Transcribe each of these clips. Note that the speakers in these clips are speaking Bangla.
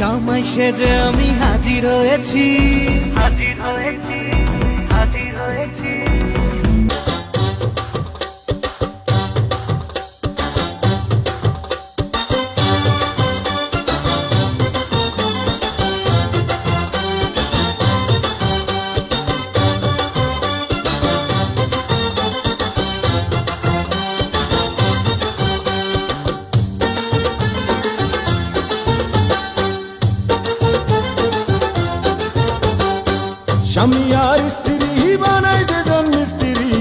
জামাই সেজে আমি হাজির হয়েছি। স্বামী আর স্ত্রী বানায় যেজন মিস্ত্রি,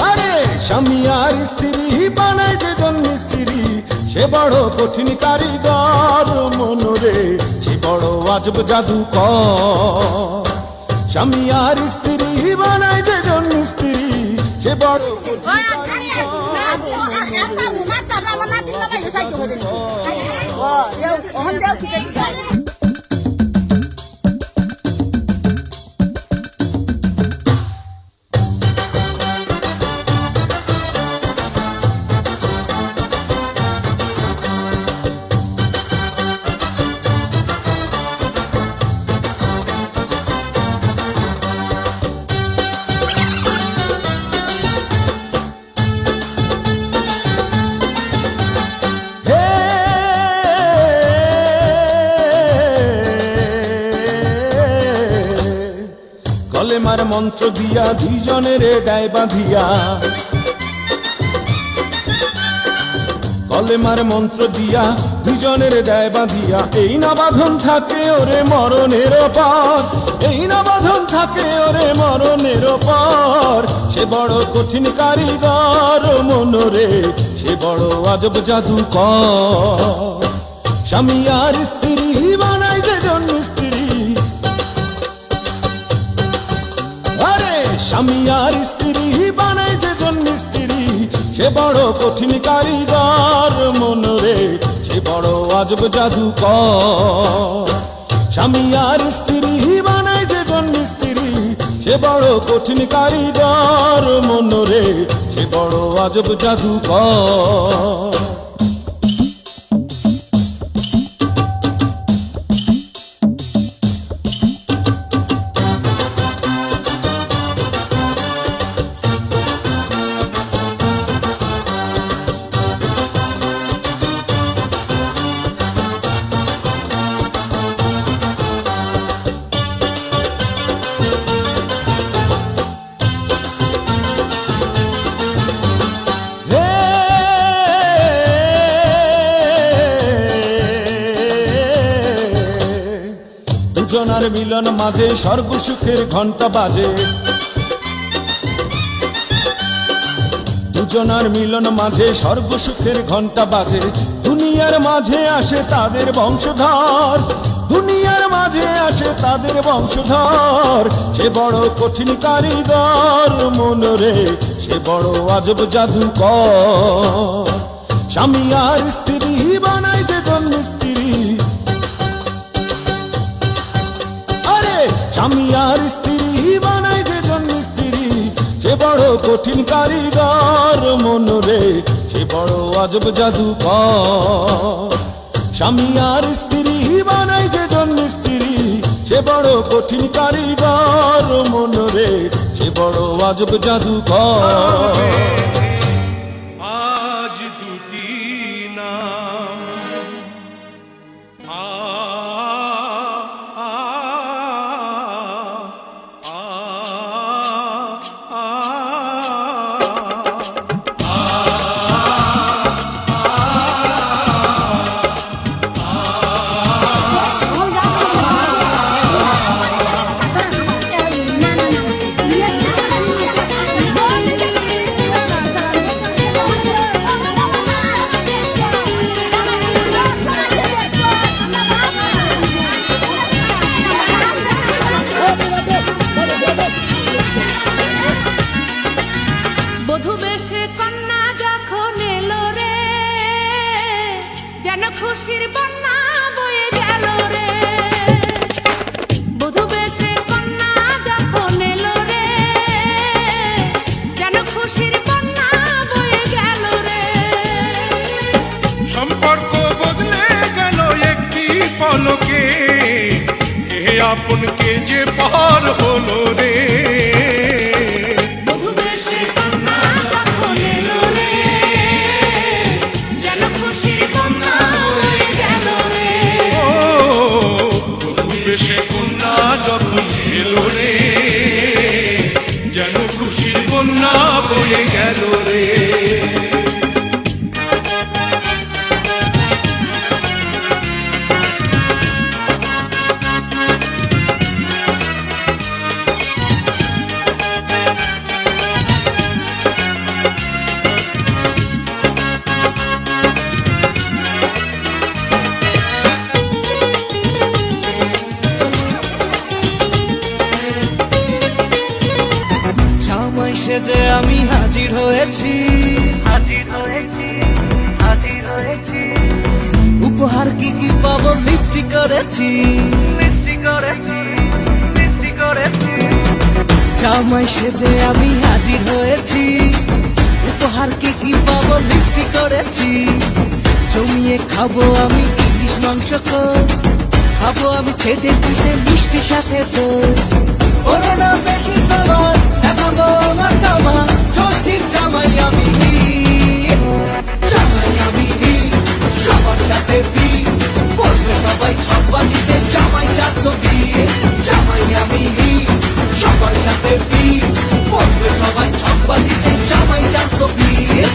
আরে স্বামী আর স্ত্রী বানায় যেজন মিস্ত্রি, সে বড় কঠিন কারিগর মনরে, সে বড় আজব জাদুকর। স্বামী আর স্ত্রী বানায় যেজন মিস্ত্রি, সে বড় কঠিন কারিগর। কলেমার মন্ত্র দিয়া দুইজনের গায়ে বাঁধিয়া, কলেমার মন্ত্র দিয়া দুইজনের গায়ে বাঁধিয়া, এই না বাঁধন থাকে ওরে মরণের পর, এই না বাঁধন থাকে ওরে মরণের পর। সে বড় কঠিন কারিগর মনরে, সে বড় আজব জাদুকর। স্বামী আর স্ত্রী বানায় যেজন মিস্ত্রি, স্বামী আর স্ত্রী বানায় যেজন মিস্ত্রি, সে বড় কঠিন কারিগর মনরে, সে বড় আজব জাদুকর। স্বামী আর স্ত্রী বানায় যেজন মিস্ত্রি, সে বড় কঠিন কারিগর মনরে, সে বড় আজব জাদুকর। দুজনার মিলন মাঝে স্বর্গ সুখের ঘন্টা বাজে, দুজনার মিলন মাঝে স্বর্গ সুখের ঘন্টা বাজে। দুনিয়ার মাঝে আসে তাদের বংশধর, দুনিয়ার মাঝে আসে তাদের বংশধর। সে বড় কঠিন কারিগর মনরে, সে বড় আজব জাদুকর। স্বামী আর স্ত্রী বানায় যেজন মিস্ত্রি, স্বামী আর স্ত্রী বানায় যেজন মিস্ত্রি, সে বড় কঠিন কারিগর মনরে, সে বড় আজব জাদুকর। স্বামী আর স্ত্রী বানায় যেজন মিস্ত্রি, সে বড় কঠিন কারিগর মনরে, সে বড় আজব জাদুকর। আজ দুটি নাম খুশির বন্যা বয়ে গেল রে, বধূ বেশে কন্যা যখন এলো রে, যেন খুশির বন্যা বয়ে গেল রে। সম্পর্ক পলকে কে আপন কে যে পর হলো রে। মধুবেশে কন্যা যখন এলো রে, যেন খুশির বন্যা বয়ে গেল রে। ও বেশে কন্যা যখন এলো রে, যেন খুশির বন্যা বয়ে গেল রে। জামাই সেজে আমি হাজির হয়েছি, উপহার কি কি পাবো লিস্টি করেছি, জামাই সেজে আমি হাজির হয়েছি, উপহার কি কি পাবো লিস্টি করেছি। জমিয়ে খাবো আমি ইলিশ মাংস, খাবো আমি ছেটে পিঠে মিষ্টি সাথে তো। ওরে না বেশি সবার দেখাবো আমার কামা, ষষ্ঠীর জামাই আমি, জামাই আমি সবার সাথে বলবে সবাই সব বাজিতে জামাই 420, জামাই আমি সবার সাথে বলবে সবাই সব বাজিতে জামাই 420।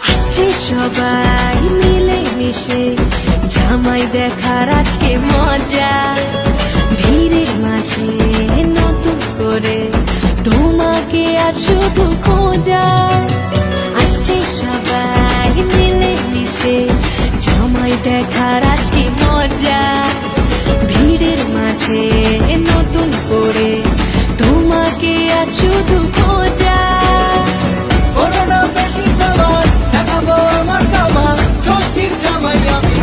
আসছে সবাই মিলে মিশে, জামাই দেখার আজকে মজা। ভিড়ের মাঝে নতুন করে তোমাকে আজ শুধু খোঁজা। আসছে সবাই মিলে মিশে, জামাই দেখার আজকে মজা। ভিড়ের মাঝে নতুন করে তোমাকে আজ শুধু খোঁজা। ওরে না বেশি সবার দেখাবো আমার কামা, ষষ্ঠীর জামাই আমি।